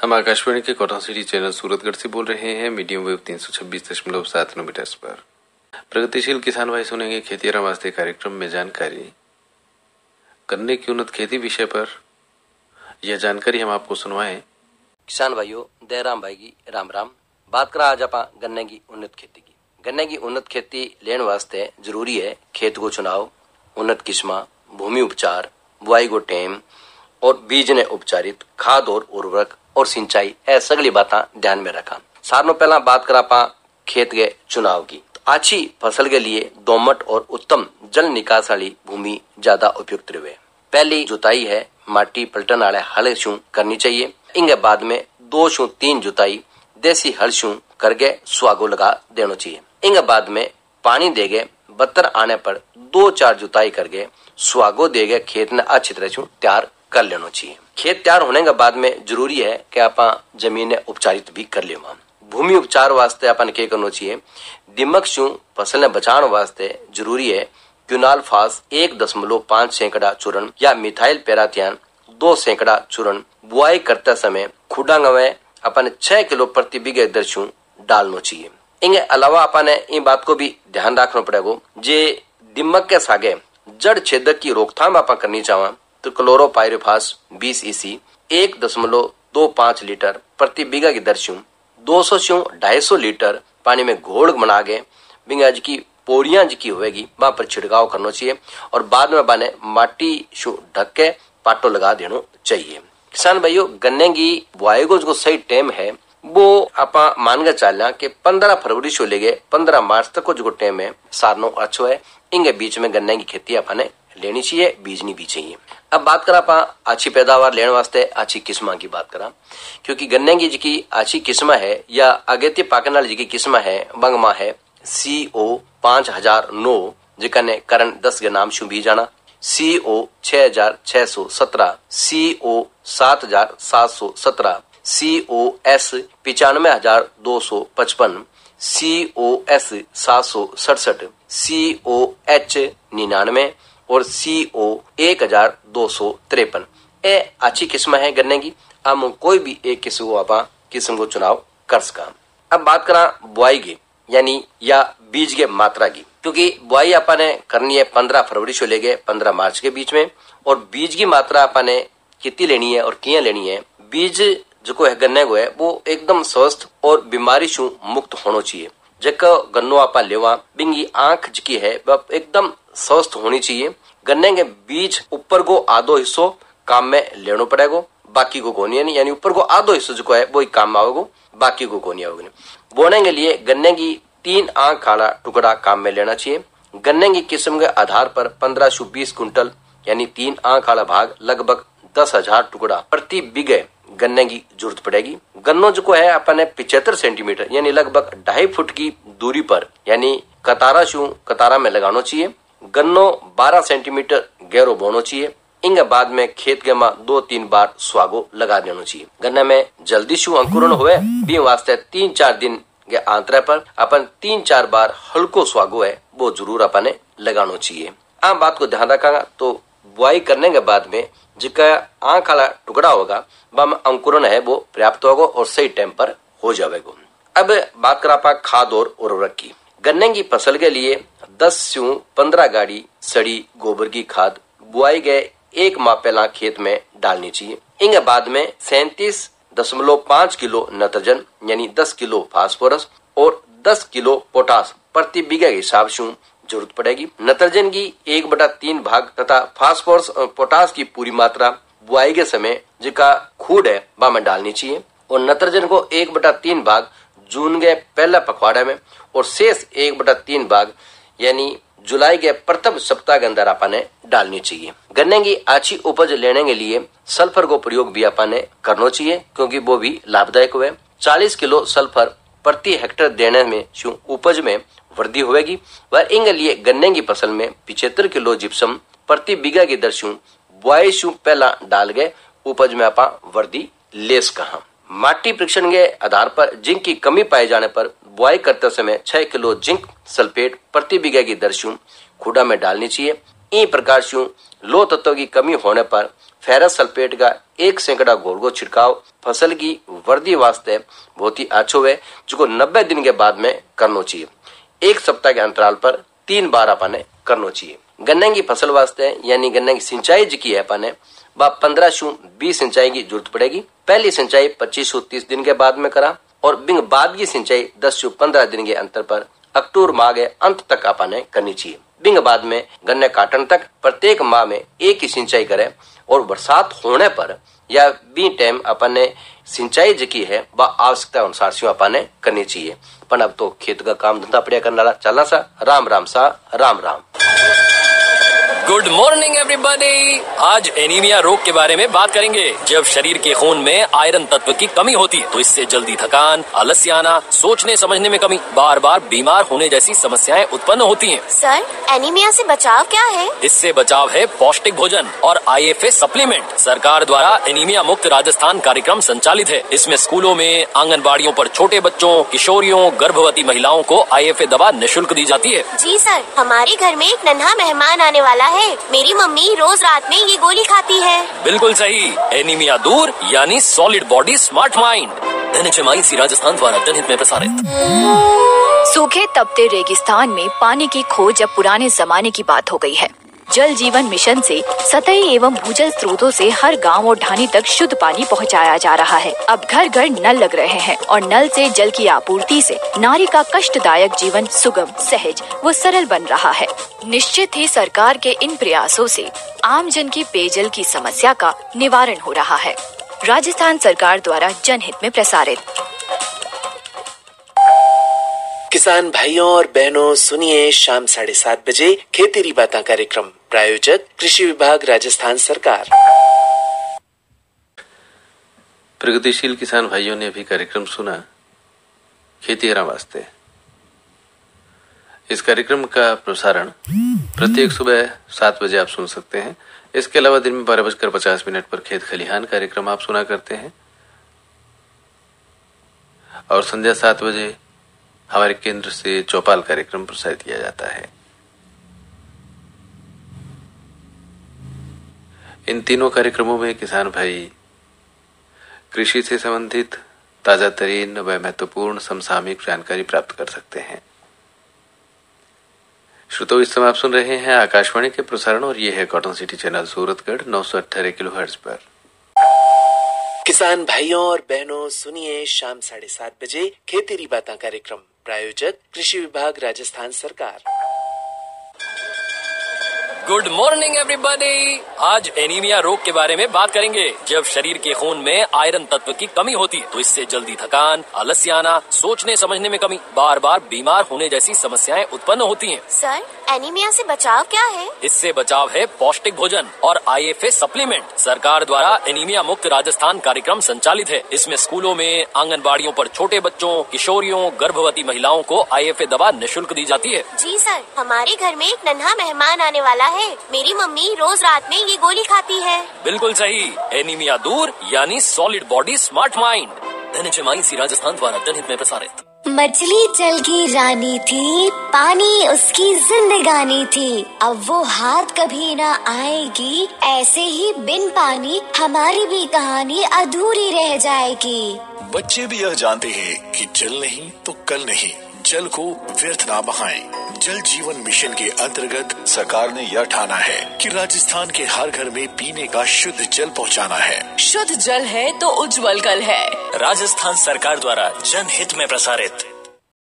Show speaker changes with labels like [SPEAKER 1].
[SPEAKER 1] हम आकाशवाणी के cotton city channel Suratgarh से बोल रहे हैं मीडियम वेव 326.7 मीटर्स पर। प्रगतिशील किसान भाई सुनेंगे खेती आराम वास्ते कार्यक्रम में जानकारी गन्ने की उन्नत खेती विषय पर। यह जानकारी हम आपको सुनवाएं।
[SPEAKER 2] किसान भाइयों, दयाराम भाई की राम राम। बात करा आज आप गन्ने की उन्नत खेती की। गन्ने की उन्नत खेती लेने वास्ते जरूरी है खेत को चुनाव, उन्नत किस्मा, भूमि उपचार, बुआई को टेम और बीज ने उपचारित, खाद और उर्वरक और सिंचाई, ऐ सगली बातें ध्यान में रखा। सारों पहला बात करा पा खेत के चुनाव की। तो अच्छी फसल के लिए दोमट और उत्तम जल निकास वाली भूमि ज्यादा उपयुक्त रहे। पहली जुताई है माटी पलटन वाले हल शू करनी चाहिए। इनके बाद में 2 शू 3 जुताई देसी हल शू करके सुहागो लगा देना चाहिए। इनके बाद में पानी देगे 72 आने पर 2-4 जुताई करके सुहागो देगे खेत ने अच्छी तरह से तैयार कर लेना चाहिए। खेत तैयार होने के बाद में जरूरी है कि आप जमीन उपचारित भी कर ले। भूमि उपचार वास्ते अपन क्या करना चाहिए? दिमक शू फसल ने बचाने वास्ते जरूरी है क्यूनाल फास 1.5 सैकड़ा चूर्ण या मिथाइल पैराथियान 2 सैकड़ा चूर्ण बुआई करते समय खुडांग में अपन 6 किलो प्रति बीघे दर डालना चाहिए। इनके अलावा अपन इन बात को भी ध्यान रखना पड़ेगा, जे दिमक के सागे जड़ छेदक की रोकथाम आप करनी चाहे तो क्लोरोपाइरिफास 20 EC 1.25 लीटर प्रति बीघा की दर 200 से 250 लीटर पानी में घोल बना के बिंगाज की पोरियां की होगी वहां पर छिड़काव करना चाहिए और बाद में बने माटी शु ढक के पाटो लगा देना चाहिए। किसान भाइयों, गन्ने की बुआई को जो सही टाइम है वो आप मान के चलना कि 15 फरवरी से लेके 15 मार्च तक को जो टाइम है सारनो अच्छो है। इनके बीच में गन्ने की खेती अपने लेनी चाहिए, बीजनी भी चाहिए। अब बात करा पा अच्छी पैदावार लेने वास्ते अच्छी किस्म की बात करा, क्योंकि गन्ने की जी अच्छी किस्म है या अगेती पाकने वाली जी किस्म है बंगमा है CO 5009 जिकने करण 10 के नाम शू भी जाना, CO 6617, CO 7717, COS 95255, COS 767, COH 99 और CO 1253। ये अच्छी किस्म है गन्ने की। हम कोई भी एक किस्म को चुनाव कर सका। अब बात करा बुआई की यानी या बीज के मात्रा की, क्योंकि बुआई अपने करनी है 15 फरवरी से लेके 15 मार्च के बीच में और बीज की मात्रा अपने कितनी लेनी है और किया लेनी है। बीज जो को है गन्ने को है वो एकदम स्वस्थ और बीमारी से मुक्त होना चाहिए। जको गन्नो आपा लेवा बिंगी आंख जिकी है वह एकदम स्वस्थ होनी चाहिए। गन्ने के बीज ऊपर को आधो हिस्सों काम में लेना पड़ेगा, बाकी को कोनी है, यानी ऊपर को आधो हिस्सों जो है वो ही काम में आवेगा, बाकी को कोनी आवेगा। बोने के लिए गन्ने की 3 आंख वाला टुकड़ा काम में लेना चाहिए। गन्ने की किस्म के आधार पर 15 से 20 कुंटल यानी 3 आंख वाला भाग लगभग 10,000 टुकड़ा प्रति बीघे गन्ने की जरूरत पड़ेगी। गन्नो जो है अपने 75 सेंटीमीटर यानी लगभग 2.5 फुट की दूरी पर यानी कतारा में लगाना चाहिए। गन्नो 12 सेंटीमीटर गहरो बोना चाहिए। इनके बाद में खेत के मां 2-3 बार स्वागो लगा देना चाहिए। गन्ने में जल्दी शू अंकुरण हुए भी वास्ते 3-4 दिन के अंतराल पर अपन 3-4 बार हल्को स्वागो है वो जरूर अपने लगाना चाहिए। आम बात को ध्यान रखा तो बुआई करने के बाद में जिसका आंख वाला टुकड़ा होगा वह अंकुरण है वो पर्याप्त होगा और सही टाइम पर हो जाएगा। अब बात करा पा खाद और उर्वरक की। गन्ने की फसल के लिए 10 से 15 गाड़ी सड़ी गोबर की खाद बुआई गए 1 माह पहला खेत में डालनी चाहिए। इनके बाद में 37.5 किलो नाइट्रोजन यानी 10 किलो फास्फोरस और 10 किलो पोटास प्रति बीघा के हिसाब से जरूरत पड़ेगी। नाइट्रोजन की 1/3 भाग तथा फास्फोरस और पोटास की पूरी मात्रा बुआई के समय जिसका खूड है वह में डालनी चाहिए और नाइट्रोजन को 1/3 भाग जून के पहला पखवाड़े में और शेष 1/3 भाग यानी जुलाई के प्रथम सप्ताह के अंदर अपन ने डालनी चाहिए। गन्ने की अच्छी उपज लेने के लिए सल्फर को प्रयोग भी अपन ने करना चाहिए क्योंकि वो भी लाभदायक हुए। 40 किलो सल्फर प्रति हेक्टेयर देने में उपज में वृद्धि होगी। वह इनके लिए गन्ने की फसल में 75 किलो जिप्सम प्रति बीघा की दर बुआई पहला डाल गए उपज में आपा वृद्धि ले सका। माटी परीक्षण के आधार पर जिंक की कमी पाए जाने पर बुआई करते समय 6 किलो जिंक सल्फेट प्रति बीघा की दर खुडा में डालनी चाहिए। इस प्रकार लो तत्व की कमी होने पर फेरस सल्फेट का 1 सैकड़ा घोल छिड़काव फसल की वृद्धि वास्ते बहुत ही अच्छो है, जो 90 दिन के बाद में करना चाहिए। 1 सप्ताह के अंतराल पर 3 बार अपन करना चाहिए। गन्ने की फसल वास्ते यानी गन्ने की सिंचाई जी की है अपन 15 से 20 सिंचाई की जरूरत पड़ेगी। पहली सिंचाई 25 से 30 दिन के बाद में करा और बिंग बाद की सिंचाई 10 से 15 दिन के अंतर पर अक्टूबर माह के अंत तक अपन करनी चाहिए। बिंग बाद में गन्ने काटन तक प्रत्येक माह में एक ही सिंचाई करें और बरसात होने पर या बी टाइम अपन ने सिंचाई जी की है वह आवश्यकता अनुसार से अपन ने करनी चाहिए। पर अब तो खेत का काम धंधा पड़िया करना चलना सा। राम राम सा, Ram Ram.
[SPEAKER 3] Good morning everybody. आज एनीमिया रोग के बारे में बात करेंगे। जब शरीर के खून में आयरन तत्व की कमी होती है तो इससे जल्दी थकान, आलस्य आना, सोचने समझने में कमी, बार बार बीमार होने जैसी समस्याएं उत्पन्न होती हैं।
[SPEAKER 4] सर, एनीमिया से बचाव क्या है?
[SPEAKER 3] इससे बचाव है पौष्टिक भोजन और IFA सप्लीमेंट। सरकार द्वारा एनीमिया मुक्त राजस्थान कार्यक्रम संचालित है। इसमें स्कूलों में, आंगनबाड़ियों पर छोटे बच्चों, किशोरियों, गर्भवती महिलाओं को IFA दवा निःशुल्क दी जाती है।
[SPEAKER 4] जी सर, हमारे घर में एक नन्हा मेहमान आने वाला है। मेरी मम्मी रोज रात में ये गोली खाती है।
[SPEAKER 3] बिल्कुल सही। एनीमिया दूर यानी solid body smart mind. NHMIC Rajasthan द्वारा जनहित में प्रसारित।
[SPEAKER 5] सूखे तपते रेगिस्तान में पानी की खोज अब पुराने जमाने की बात हो गई है। जल जीवन मिशन से सतही एवं भूजल स्रोतों से हर गांव और ढानी तक शुद्ध पानी पहुंचाया जा रहा है। अब घर घर नल लग रहे हैं और नल से जल की आपूर्ति से नारी का कष्टदायक जीवन सुगम, सहज व सरल बन रहा है। निश्चित ही सरकार के इन प्रयासों से आम जन की पेयजल की समस्या का निवारण हो रहा है। राजस्थान सरकार द्वारा जनहित में प्रसारित।
[SPEAKER 6] किसान भाइयों और बहनों, सुनिए शाम 7:30 बजे खेतेरी बातें कार्यक्रम। प्रायोजक कृषि विभाग राजस्थान सरकार।
[SPEAKER 1] प्रगतिशील किसान भाइयों ने अभी कार्यक्रम सुना खेतीहरा वास्ते। इस कार्यक्रम का प्रसारण प्रत्येक सुबह 7 बजे आप सुन सकते हैं। इसके अलावा दिन में 12:50 पर खेत खलिहान कार्यक्रम आप सुना करते हैं और संध्या 7 बजे हमारे केंद्र से चौपाल कार्यक्रम प्रसारित किया जाता है। इन तीनों कार्यक्रमों में किसान भाई कृषि से संबंधित ताजा तरीन व महत्वपूर्ण समसामयिक जानकारी प्राप्त कर सकते हैं। श्रोताओ, इस समय आप सुन रहे हैं आकाशवाणी के प्रसारण और ये है cotton city channel Suratgarh 918 kilohertz पर।
[SPEAKER 6] किसान भाइयों और बहनों, सुनिए शाम 7:30 बजे खेतेरी बातें कार्यक्रम। प्रायोजक कृषि विभाग राजस्थान सरकार।
[SPEAKER 3] Good morning everybody. आज एनीमिया रोग के बारे में बात करेंगे। जब शरीर के खून में आयरन तत्व की कमी होती है तो इससे जल्दी थकान, आलस्य आना, सोचने समझने में कमी, बार बार बीमार होने जैसी समस्याएं उत्पन्न होती हैं।
[SPEAKER 4] सर, एनीमिया से बचाव क्या है?
[SPEAKER 3] इससे बचाव है पौष्टिक भोजन और IFA सप्लीमेंट। सरकार द्वारा एनीमिया मुक्त राजस्थान कार्यक्रम संचालित है। इसमें स्कूलों में, आंगनबाड़ियों पर छोटे बच्चों, किशोरियों, गर्भवती महिलाओं को IFA दवा निःशुल्क दी जाती है।
[SPEAKER 4] जी सर, हमारे घर में एक नन्हा मेहमान आने वाला है। मेरी मम्मी रोज रात में ये गोली खाती है।
[SPEAKER 3] बिल्कुल सही। एनीमिया दूर यानी solid body smart mind. NHMIC Rajasthan द्वारा जनहित में प्रसारित।
[SPEAKER 7] मछली जल की रानी थी, पानी उसकी जिंदगानी थी। अब वो हाथ कभी ना आएगी, ऐसे ही बिन पानी हमारी भी कहानी अधूरी रह जाएगी।
[SPEAKER 8] बच्चे भी यह जानते हैं कि जल नहीं तो कल नहीं, जल को व्यर्थ ना बहाएं। जल जीवन मिशन के अंतर्गत सरकार ने यह ठाना है कि राजस्थान के हर घर में पीने का शुद्ध जल पहुंचाना है।
[SPEAKER 9] शुद्ध जल है तो उज्जवल कल है।
[SPEAKER 10] राजस्थान सरकार द्वारा जनहित में प्रसारित।